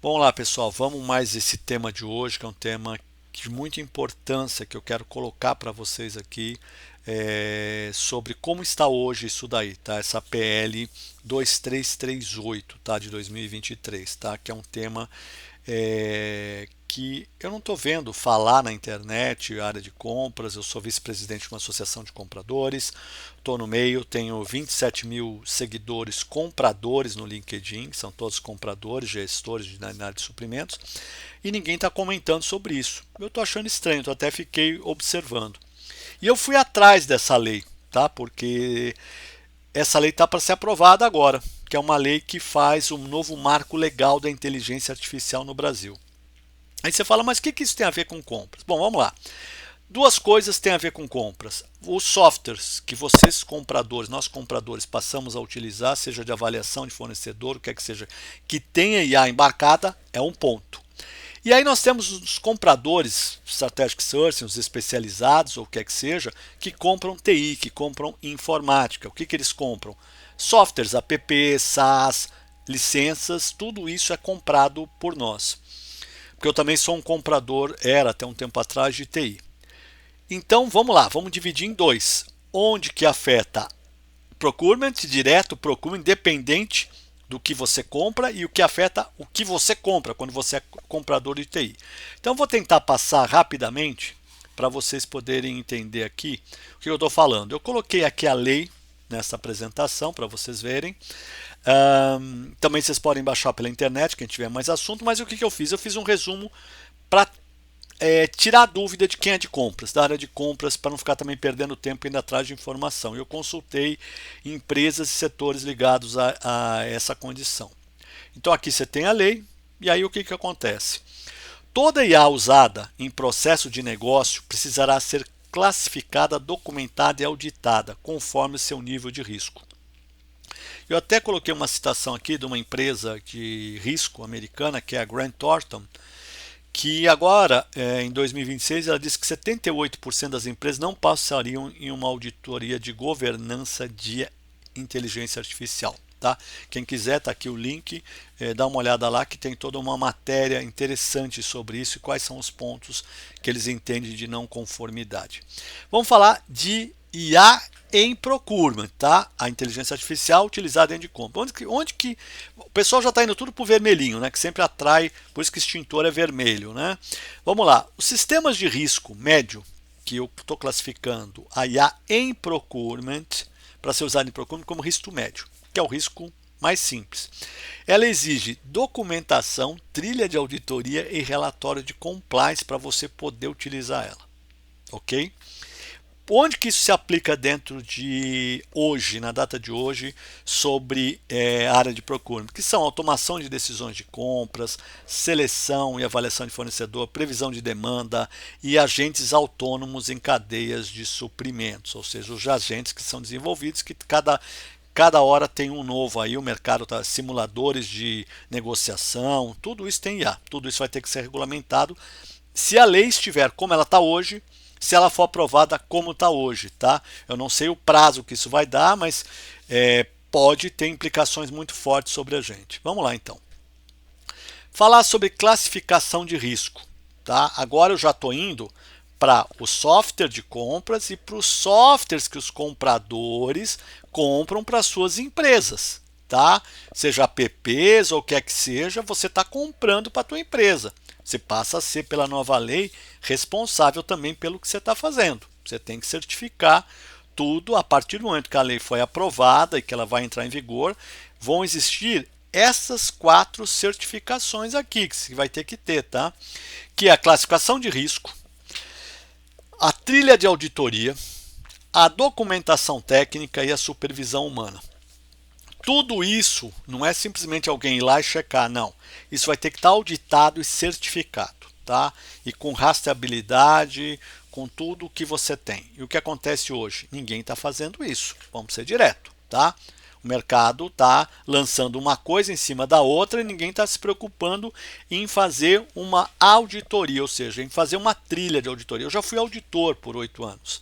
Vamos lá, pessoal, vamos mais esse tema de hoje, que é um tema de muita importância que eu quero colocar para vocês aqui, sobre como está hoje isso daí, tá? Essa PL 2338, tá? De 2023, tá? Que é um tema que eu não estou vendo falar na internet, área de compras. Eu sou vice-presidente de uma associação de compradores, estou no meio, tenho 27 mil seguidores compradores no LinkedIn, são todos compradores, gestores na área de suprimentos, e ninguém está comentando sobre isso. Eu estou achando estranho, eu até fiquei observando. E eu fui atrás dessa lei, tá? Porque essa lei está para ser aprovada agora, que é uma lei que faz um novo marco legal da inteligência artificial no Brasil. Aí você fala, mas o que isso tem a ver com compras? Bom, vamos lá. Duas coisas têm a ver com compras. Os softwares que vocês compradores, nós compradores, passamos a utilizar, seja de avaliação de fornecedor, o que é que seja, que tenha IA embarcada, é um ponto. E aí nós temos os compradores, Strategic Sourcing, os especializados, ou o que é que seja, que compram TI, que compram informática. O que eles compram? Softwares, app, SaaS, licenças, tudo isso é comprado por nós. Porque eu também sou um comprador, era até um tempo atrás, de TI. Então vamos lá, vamos dividir em dois. Onde que afeta procurement direto, procurement independente do que você compra, e o que afeta o que você compra quando você é comprador de TI. Então vou tentar passar rapidamente para vocês poderem entender aqui o que eu estou falando. Eu coloquei aqui a lei nessa apresentação para vocês verem. Também vocês podem baixar pela internet, quem tiver mais assunto, mas o que eu fiz? Eu fiz um resumo para tirar a dúvida de quem é de compras, da área de compras, para não ficar também perdendo tempo indo atrás de informação. Eu consultei empresas e setores ligados a essa condição. Então aqui você tem a lei, e aí o que acontece? Toda IA usada em processo de negócio precisará ser classificada, documentada e auditada, conforme seu nível de risco. Eu até coloquei uma citação aqui de uma empresa de risco americana, que é a Grant Thornton, que agora, em 2026, ela disse que 78% das empresas não passariam em uma auditoria de governança de inteligência artificial. Tá? Quem quiser, está aqui o link, dá uma olhada lá que tem toda uma matéria interessante sobre isso e quais são os pontos que eles entendem de não conformidade. Vamos falar de IA em procurement, tá? A inteligência artificial utilizada dentro de compra. Onde que o pessoal já está indo tudo para o vermelhinho, né? Que sempre atrai, por isso que extintor é vermelho, né? Vamos lá. Os sistemas de risco médio, que eu estou classificando a IA em procurement, para ser usado em procurement como risco médio, que é o risco mais simples. Ela exige documentação, trilha de auditoria e relatório de compliance para você poder utilizar ela, ok? Onde que isso se aplica dentro de hoje, na data de hoje, sobre a área de procurement? Que são automação de decisões de compras, seleção e avaliação de fornecedor, previsão de demanda e agentes autônomos em cadeias de suprimentos, ou seja, os agentes que são desenvolvidos, que cada hora tem um novo aí, o mercado está, simuladores de negociação, tudo isso tem IA, tudo isso vai ter que ser regulamentado. Se a lei estiver como ela está hoje, se ela for aprovada como está hoje, tá? Eu não sei o prazo que isso vai dar, mas pode ter implicações muito fortes sobre a gente. Vamos lá então. Falar sobre classificação de risco, tá? Agora eu já estou indo para o software de compras e para os softwares que os compradores compram para suas empresas, tá? Seja apps ou o que é que seja, você está comprando para a tua empresa. Você passa a ser, pela nova lei, responsável também pelo que você está fazendo. Você tem que certificar tudo. A partir do momento que a lei foi aprovada e que ela vai entrar em vigor, vão existir essas 4 certificações aqui que você vai ter que ter, tá? Que é a classificação de risco, a trilha de auditoria, a documentação técnica e a supervisão humana. Tudo isso não é simplesmente alguém ir lá e checar, não. Isso vai ter que estar auditado e certificado, tá? E com rastreabilidade, com tudo que você tem. E o que acontece hoje? Ninguém está fazendo isso. Vamos ser direto, tá? O mercado está lançando uma coisa em cima da outra e ninguém está se preocupando em fazer uma auditoria, ou seja, em fazer uma trilha de auditoria. Eu já fui auditor por 8 anos.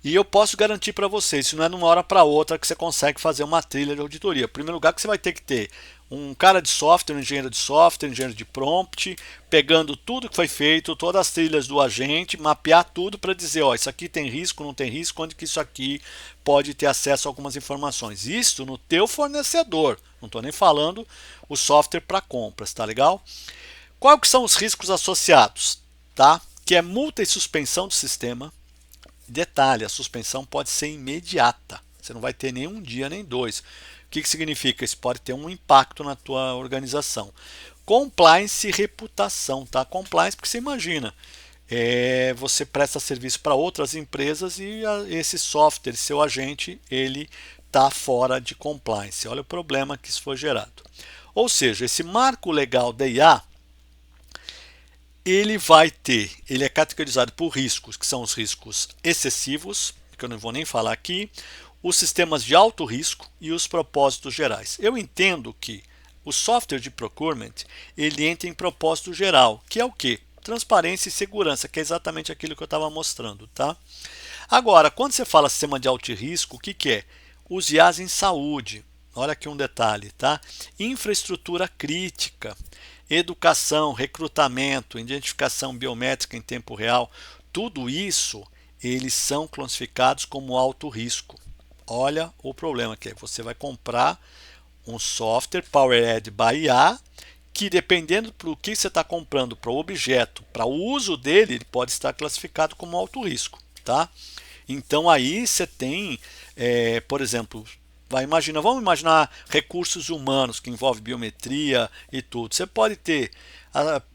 E eu posso garantir para vocês, isso não é de uma hora para outra que você consegue fazer uma trilha de auditoria. Em primeiro lugar, que você vai ter que ter um cara de software, um engenheiro de software, engenheiro de prompt, pegando tudo que foi feito, todas as trilhas do agente, mapear tudo para dizer, ó, isso aqui tem risco, não tem risco, onde que isso aqui pode ter acesso a algumas informações. Isso no teu fornecedor, não estou nem falando o software para compras, tá legal? Quais que são os riscos associados? Tá? Que é multa e suspensão do sistema. Detalhe, a suspensão pode ser imediata. Você não vai ter nem um dia nem dois. O que significa? Isso pode ter um impacto na tua organização. Compliance e reputação, tá? Compliance, porque você imagina, você presta serviço para outras empresas e esse software, seu agente, ele está fora de compliance. Olha o problema que isso foi gerado. Ou seja, esse marco legal da IA, ele é categorizado por riscos, que são os riscos excessivos, que eu não vou nem falar aqui, os sistemas de alto risco e os propósitos gerais. Eu entendo que o software de procurement, ele entra em propósito geral, que é o quê? Transparência e segurança, que é exatamente aquilo que eu estava mostrando, tá? Agora, quando você fala sistema de alto risco, o que, que é? Os IAs em saúde. Olha aqui um detalhe, tá? Infraestrutura crítica, educação, recrutamento, identificação biométrica em tempo real, tudo isso eles são classificados como alto risco. Olha o problema que é, você vai comprar um software Powered by IA que, dependendo do que você está comprando para o objeto, para o uso dele, ele pode estar classificado como alto risco, tá? Então aí você tem, por exemplo, vamos imaginar recursos humanos que envolvem biometria e tudo. Você pode ter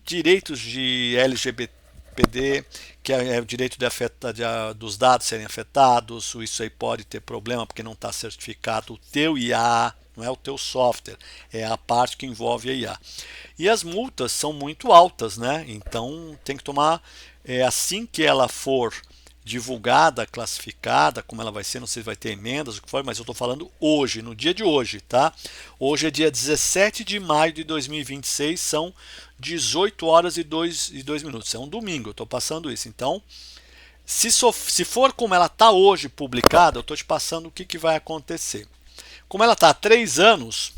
direitos de LGPD, que é o direito dos dados serem afetados. Isso aí pode ter problema porque não está certificado o teu IA, não é o teu software, é a parte que envolve a IA. E as multas são muito altas, né? Então tem que tomar, assim que ela for divulgada, classificada, como ela vai ser, não sei se vai ter emendas, o que for, mas eu estou falando hoje, no dia de hoje, tá? Hoje é dia 17 de maio de 2026, são 18 horas e 2 minutos, é um domingo, eu estou passando isso. Então, se for como ela está hoje publicada, eu estou te passando o que vai acontecer. Como ela está há 3 anos,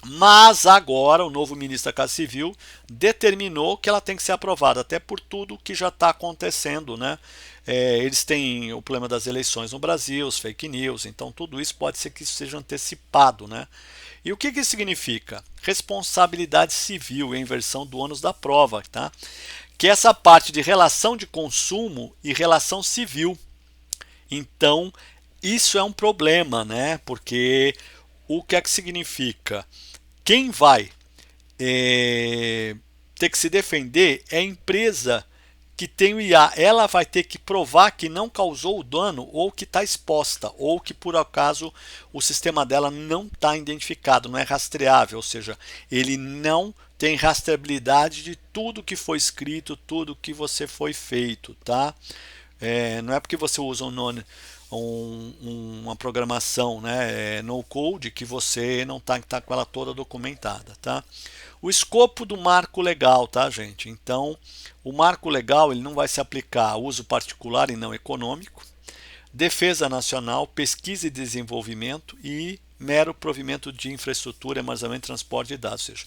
mas agora o novo ministro da Casa Civil determinou que ela tem que ser aprovada, até por tudo que já está acontecendo, né? Eles têm o problema das eleições no Brasil, os fake news, então tudo isso pode ser que isso seja antecipado, né? E o que isso significa? Responsabilidade civil e inversão do ônus da prova, tá? Que é essa parte de relação de consumo e relação civil. Então, isso é um problema, né? Porque o que é que significa? Quem vai ter que se defender é a empresa que tem o IA. Ela vai ter que provar que não causou o dano ou que está exposta ou que por acaso o sistema dela não está identificado, não é rastreável, ou seja, ele não tem rastreabilidade de tudo que foi escrito, tudo que você foi feito, tá? Não é porque você usa uma programação, né, no code, que você não está com ela toda documentada, tá? O escopo do marco legal, tá, gente? Então, o marco legal ele não vai se aplicar a uso particular e não econômico, defesa nacional, pesquisa e desenvolvimento e mero provimento de infraestrutura, armazenamento e transporte de dados. Ou seja,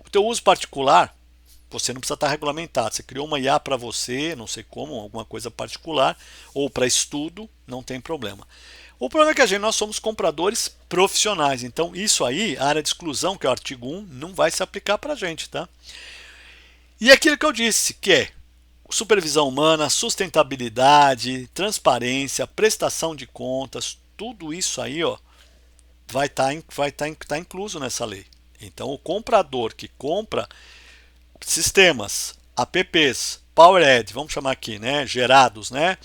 o teu uso particular, você não precisa estar regulamentado. Você criou uma IA para você, não sei como, alguma coisa particular, ou para estudo, não tem problema. O problema é que nós somos compradores profissionais, então isso aí, a área de exclusão, que é o artigo 1, não vai se aplicar para a gente, tá? E aquilo que eu disse, que é supervisão humana, sustentabilidade, transparência, prestação de contas, tudo isso aí, ó, vai tá incluso nessa lei. Então, o comprador que compra sistemas, apps, Powered, vamos chamar aqui, né, gerados, né,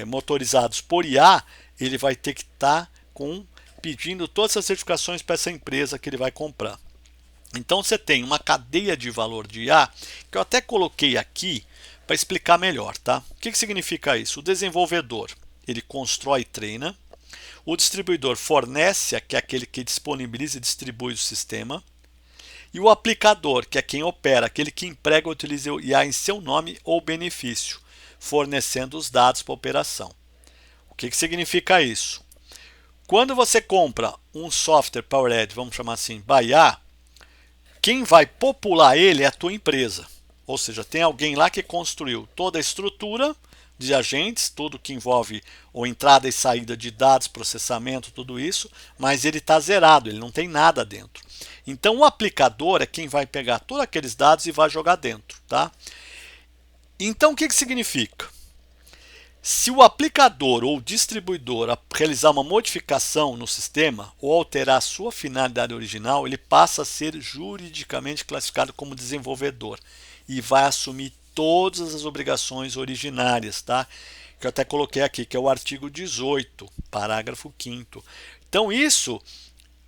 motorizados por IA, ele vai ter que estar pedindo todas essas certificações para essa empresa que ele vai comprar. Então você tem uma cadeia de valor de IA que eu até coloquei aqui para explicar melhor, tá? O que significa isso? O desenvolvedor, ele constrói e treina. O distribuidor fornece, que é aquele que disponibiliza e distribui o sistema. E o aplicador, que é quem opera, aquele que emprega ou utiliza o IA em seu nome ou benefício, fornecendo os dados para a operação. O que significa isso? Quando você compra um software PowerEdge, vamos chamar assim, BIA, quem vai popular ele é a tua empresa. Ou seja, tem alguém lá que construiu toda a estrutura de agentes, tudo que envolve ou entrada e saída de dados, processamento, tudo isso, mas ele está zerado, ele não tem nada dentro. Então o aplicador é quem vai pegar todos aqueles dados e vai jogar dentro, tá? Então o que significa? Se o aplicador ou distribuidor realizar uma modificação no sistema ou alterar a sua finalidade original, ele passa a ser juridicamente classificado como desenvolvedor e vai assumir todas as obrigações originárias, tá? Que eu até coloquei aqui, que é o artigo 18, parágrafo 5º. Então isso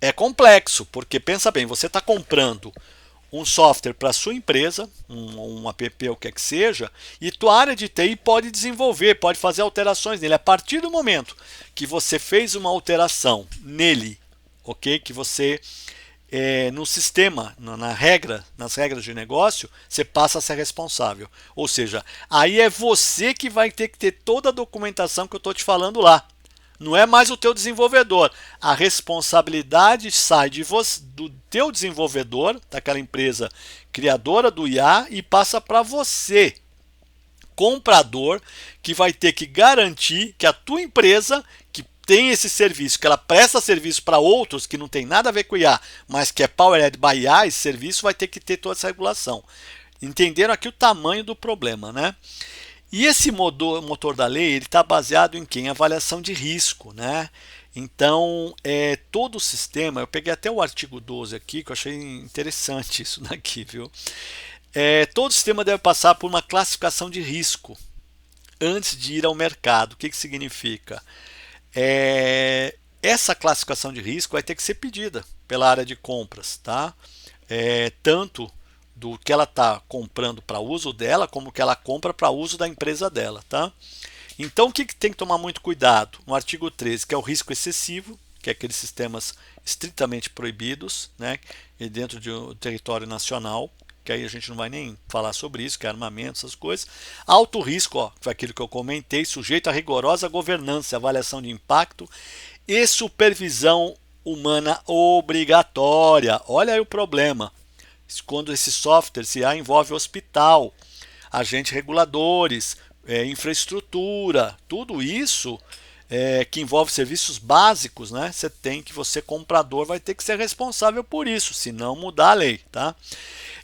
é complexo, porque pensa bem, você está comprando um software para a sua empresa, um app, o que é que seja, e tua área de TI pode desenvolver, pode fazer alterações nele. A partir do momento que você fez uma alteração nele, ok? Que você, no sistema, nas regras de negócio, você passa a ser responsável. Ou seja, aí é você que vai ter que ter toda a documentação que eu estou te falando lá. Não é mais o teu desenvolvedor. A responsabilidade sai do teu desenvolvedor, daquela empresa criadora do IA, e passa para você, comprador, que vai ter que garantir que a tua empresa, que tem esse serviço, que ela presta serviço para outros que não tem nada a ver com IA, mas que é Powered by IA, esse serviço vai ter que ter toda essa regulação. Entenderam aqui o tamanho do problema, né? E esse motor da lei está baseado em quê? Em avaliação de risco, né? Então, todo o sistema, eu peguei até o artigo 12 aqui, que eu achei interessante isso daqui, viu? Todo sistema deve passar por uma classificação de risco antes de ir ao mercado. O que significa? Essa classificação de risco vai ter que ser pedida pela área de compras, tá? Tanto do que ela está comprando para uso dela, como que ela compra para uso da empresa dela, tá? Então o que tem que tomar muito cuidado? No artigo 13, que é o risco excessivo, que é aqueles sistemas estritamente proibidos, né? E dentro do território nacional, que aí a gente não vai nem falar sobre isso, que é armamento, essas coisas. Alto risco, ó, foi aquilo que eu comentei, sujeito a rigorosa governança, avaliação de impacto e supervisão humana obrigatória. Olha aí o problema. Quando esse software se envolve hospital, agentes reguladores, infraestrutura, tudo isso que envolve serviços básicos, né? Você comprador vai ter que ser responsável por isso, se não mudar a lei, tá?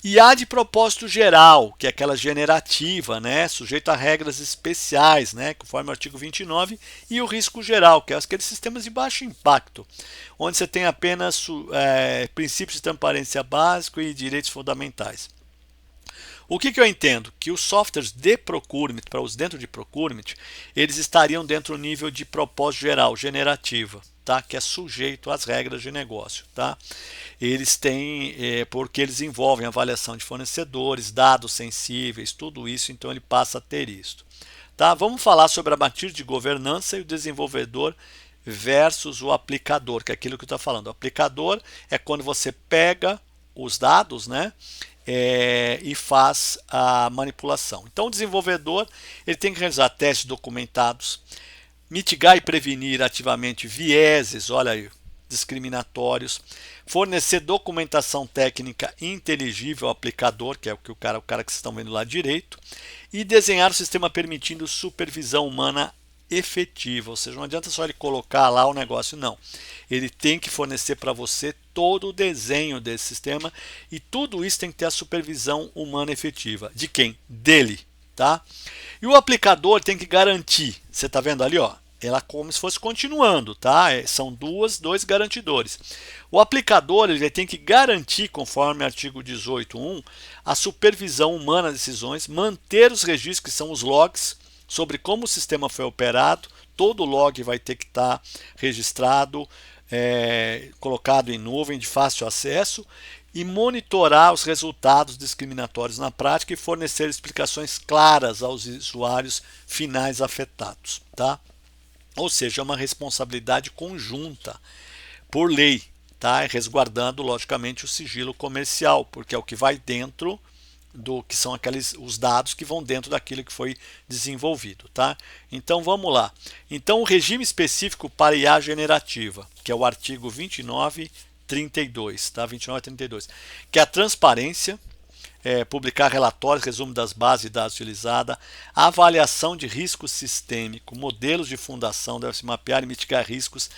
E há de propósito geral, que é aquela generativa, né? Sujeito a regras especiais, né? Conforme o artigo 29, e o risco geral, que é aqueles sistemas de baixo impacto, onde você tem apenas princípios de transparência básico e direitos fundamentais. O que eu entendo? Que os softwares de procurement, para os dentro de procurement, eles estariam dentro do nível de propósito geral, generativa, tá? Que é sujeito às regras de negócio, tá? Eles têm, porque eles envolvem avaliação de fornecedores, dados sensíveis, tudo isso, então ele passa a ter isso. Tá? Vamos falar sobre a matriz de governança e o desenvolvedor versus o aplicador, que é aquilo que eu estou falando. O aplicador é quando você pega os dados, né? E faz a manipulação. Então o desenvolvedor ele tem que realizar testes documentados, mitigar e prevenir ativamente vieses, olha aí, discriminatórios, fornecer documentação técnica inteligível ao aplicador, que é o cara que vocês estão vendo lá direito, e desenhar o sistema permitindo supervisão humana efetiva, ou seja, não adianta só ele colocar lá o negócio, não. Ele tem que fornecer para você todo o desenho desse sistema e tudo isso tem que ter a supervisão humana efetiva. De quem? Dele, tá? E o aplicador tem que garantir, você está vendo ali, ó, ela como se fosse continuando, tá? São dois garantidores. O aplicador ele tem que garantir, conforme o artigo 18.1, a supervisão humana das decisões, manter os registros, que são os logs, sobre como o sistema foi operado. Todo log vai ter que estar registrado, colocado em nuvem de fácil acesso, e monitorar os resultados discriminatórios na prática e fornecer explicações claras aos usuários finais afetados, tá? Ou seja, é uma responsabilidade conjunta por lei, tá? Resguardando logicamente o sigilo comercial, porque é o que vai dentro do que são os dados que vão dentro daquilo que foi desenvolvido, tá? Então vamos lá. Então o regime específico para IA generativa, que é o artigo 2932, tá? 2932, que é a transparência, publicar relatórios, resumo das bases de dados utilizadas, avaliação de risco sistêmico, modelos de fundação, deve-se mapear e mitigar riscos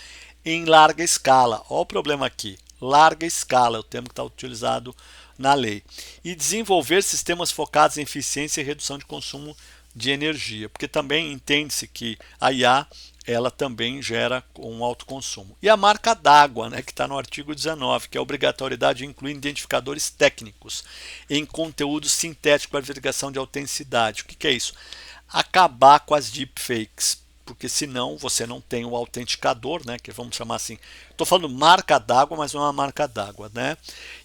em larga escala. Olha o problema aqui, larga escala, é o termo que está utilizado na lei. E desenvolver sistemas focados em eficiência e redução de consumo de energia, porque também entende-se que a IA ela também gera um alto consumo. E a marca d'água, né, que está no artigo 19, que é a obrigatoriedade de incluir identificadores técnicos em conteúdo sintético para verificação de autenticidade. O que é isso? Acabar com as deepfakes, porque senão você não tem o autenticador, né, que vamos chamar assim. Estou falando marca d'água, mas não é uma marca d'água, né?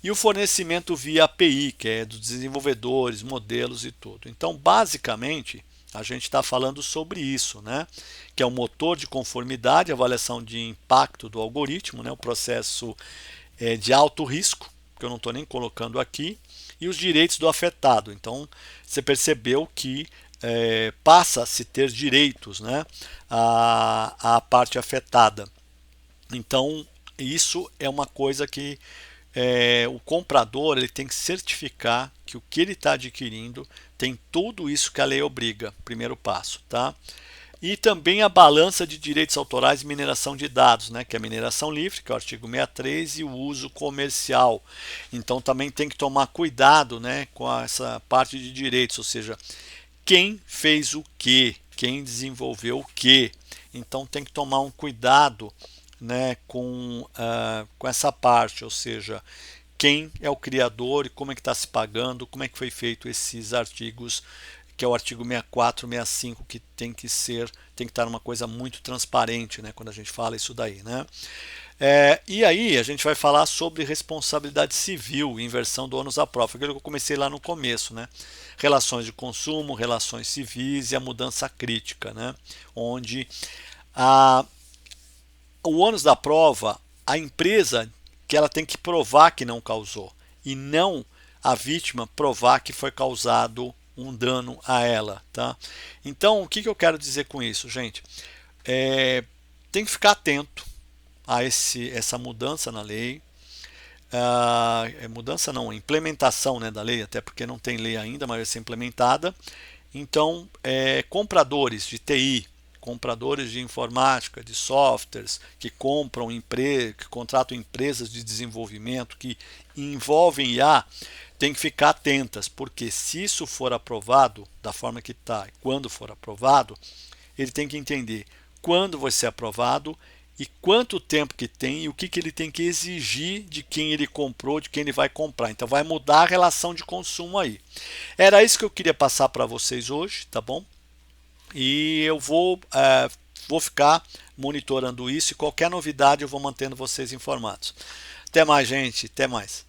E o fornecimento via API, que é dos desenvolvedores, modelos e tudo. Então, basicamente, a gente está falando sobre isso, né? Que é o motor de conformidade, avaliação de impacto do algoritmo, né? O processo de alto risco, que eu não estou nem colocando aqui, e os direitos do afetado. Então, você percebeu que passa a se ter direitos, né? A parte afetada. Então, isso é uma coisa que o comprador ele tem que certificar que o que ele está adquirindo tem tudo isso que a lei obriga, primeiro passo, tá? E também a balança de direitos autorais e mineração de dados, né, que é a mineração livre, que é o artigo 63, e o uso comercial. Então também tem que tomar cuidado, né, com essa parte de direitos, ou seja, quem fez o que, quem desenvolveu o que. Então tem que tomar um cuidado, né, com essa parte, ou seja, quem é o criador e como é que está se pagando, como é que foi feito esses artigos, que é o artigo 64, 65, que tem que estar uma coisa muito transparente, né, quando a gente fala isso daí, né? E aí a gente vai falar sobre responsabilidade civil, inversão do ônus à prova, aquilo que eu comecei lá no começo, né? Relações de consumo, relações civis e a mudança crítica, né? Onde o ônus da prova, a empresa que ela tem que provar que não causou e não a vítima provar que foi causado um dano a ela, tá? Então, o que eu quero dizer com isso, gente? Tem que ficar atento a essa mudança na lei. Mudança não, implementação, né, da lei, até porque não tem lei ainda, mas vai ser implementada. Então, compradores de TI, compradores de informática, de softwares, que contratam empresas de desenvolvimento, que envolvem IA, tem que ficar atentas, porque se isso for aprovado da forma que está, quando for aprovado, ele tem que entender quando vai ser aprovado e quanto tempo que tem e o que ele tem que exigir de quem ele comprou, de quem ele vai comprar. Então vai mudar a relação de consumo aí. Era isso que eu queria passar para vocês hoje, tá bom? E eu vou ficar monitorando isso e qualquer novidade eu vou mantendo vocês informados. Até mais, gente. Até mais.